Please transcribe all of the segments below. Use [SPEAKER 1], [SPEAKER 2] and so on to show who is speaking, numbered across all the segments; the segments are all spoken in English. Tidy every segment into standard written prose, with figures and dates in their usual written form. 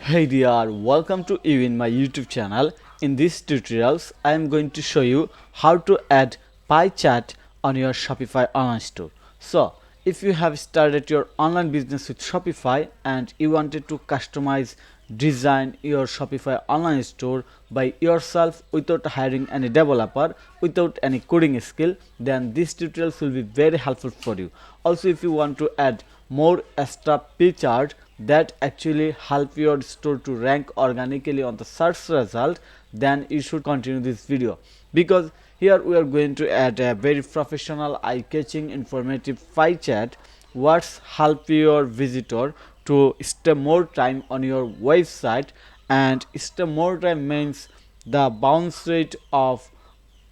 [SPEAKER 1] Hey dear, welcome to you in my YouTube channel. In these tutorials, I am going to show you how to add pie chart on your Shopify online store. So, if you have started your online business with Shopify and you wanted to customize, design your Shopify online store by yourself without hiring any developer, without any coding skill, then these tutorials will be very helpful for you. Also, if you want to add more extra chart that actually help your store to rank organically on the search result, then you should continue this video, because here we are going to add a very professional, eye-catching, informative pie chart what's help your visitor to stay more time on your website. And stay more time means the bounce rate of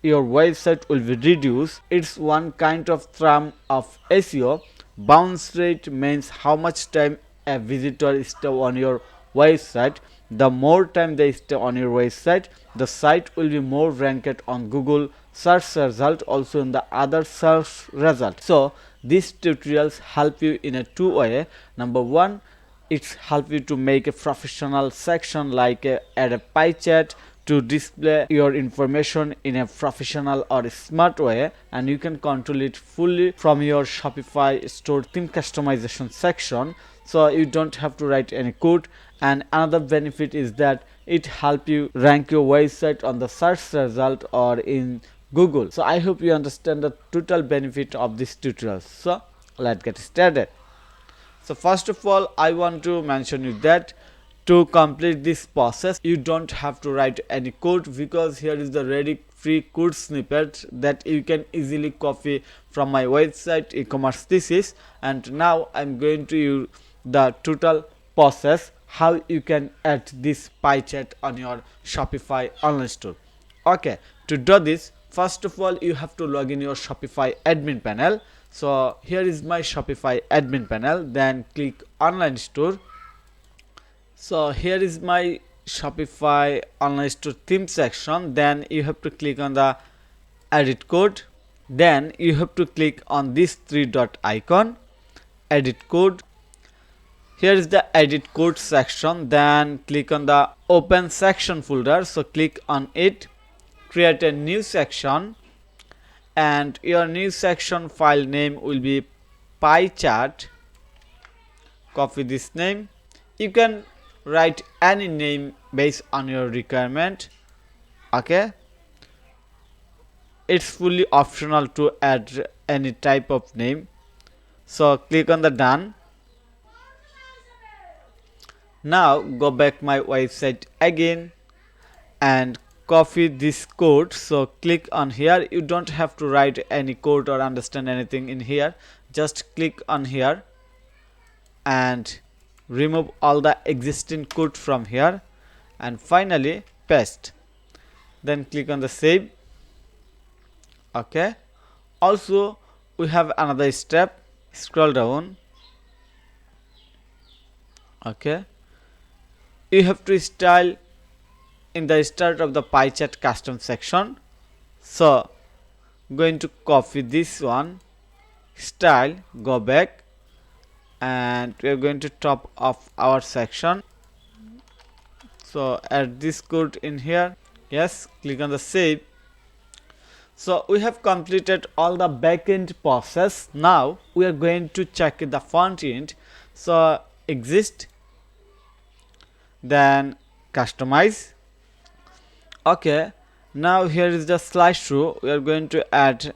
[SPEAKER 1] your website will be reduced. It's one kind of term of SEO. Bounce rate means how much time a visitor stay on your website. The more time they stay on your website, the site will be more ranked on Google search result, also in the other search result. So these tutorials help you in a two way. Number one, it's help you to make a professional section like add a pie chart to display your information in a professional or smart way, and you can control it fully from your Shopify store theme customization section, so you don't have to write any code. And another benefit is that it help you rank your website on the search result or in Google. So I hope you understand the total benefit of this tutorial. So let's get started. So first of all, I want to mention you that to complete this process, you don't have to write any code, because here is the ready free code snippet that you can easily copy from my website e-commerce thesis. And now I'm going to use the total process how you can add this pie chart on your Shopify online store. Okay, to do this, first of all you have to log in your Shopify admin panel. So here is my Shopify admin panel, then click online store. So here is my Shopify online store theme section. Then you have to click on the edit code. Then you have to click on this three dot icon, edit code. Here is the edit code section. Then click on the open section folder. So click on it, create a new section, and your new section file name will be pie chart. Copy this name. You can write any name based on your requirement. Okay, it's fully optional to add any type of name. So click on the done. Now go back my website again and copy this code. So click on here. You don't have to write any code or understand anything in here. Just click on here and remove all the existing code from here, and finally paste. Then click on the save. Okay, also we have another step. Scroll down. Okay, you have to style in the start of the pie chart custom section. So going to copy this one, style, go back, and we are going to top of our section. So add this code in here. Yes, click on the save. So we have completed all the backend process. Now we are going to check the front end. So exist, then customize. Okay, now here is the slideshow. We are going to add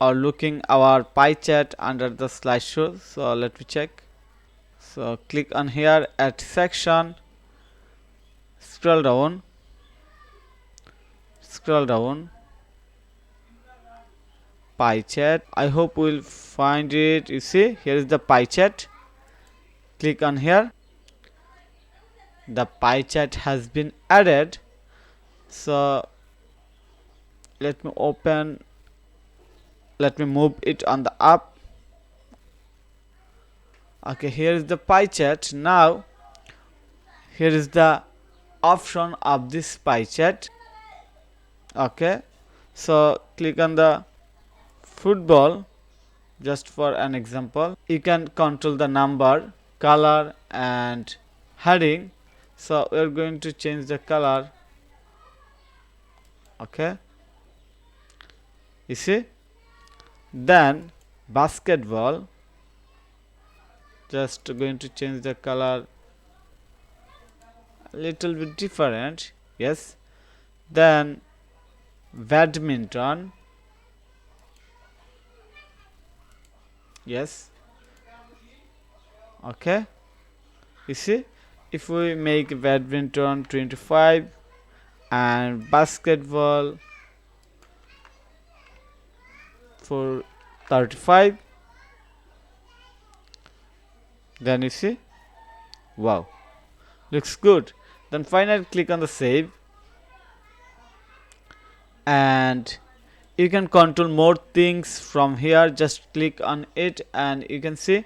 [SPEAKER 1] or looking our pie chart under the slideshow. So let me check. So click on here, add section, scroll down, pie chart. I hope we'll find it. You see, here is the pie chart. Click on here. The pie chart has been added. So let me move it on the up. Okay, here is the pie chart. Now here is the option of this pie chart. Okay, so click on the football. Just for an example, you can control the number, color and heading. So we are going to change the color. Okay, you see. Then basketball, just going to change the color a little bit different. Yes. Then badminton. Yes. Okay, you see, if we make badminton 25 and basketball for 35, then you see, wow, looks good. Then finally click on the save, and you can control more things from here. Just click on it and you can see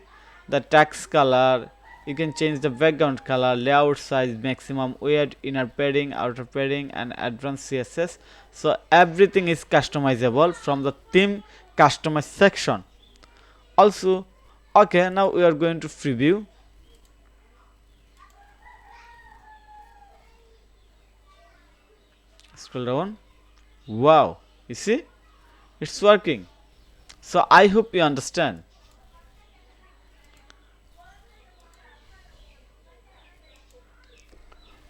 [SPEAKER 1] the text color. You can change the background color, layout size, maximum width, inner padding, outer padding, and advanced CSS. So everything is customizable from the theme customize section. Also, okay, now we are going to preview. Scroll down. Wow, you see, it's working. So I hope you understand.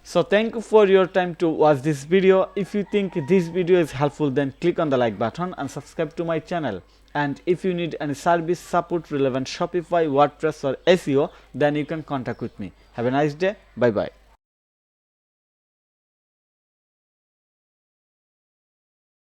[SPEAKER 1] So thank you for your time to watch this video. If you think this video is helpful, then click on the like button and subscribe to my channel. And if you need any service support relevant Shopify, WordPress or SEO, then you can contact with me. Have a nice day. Bye bye.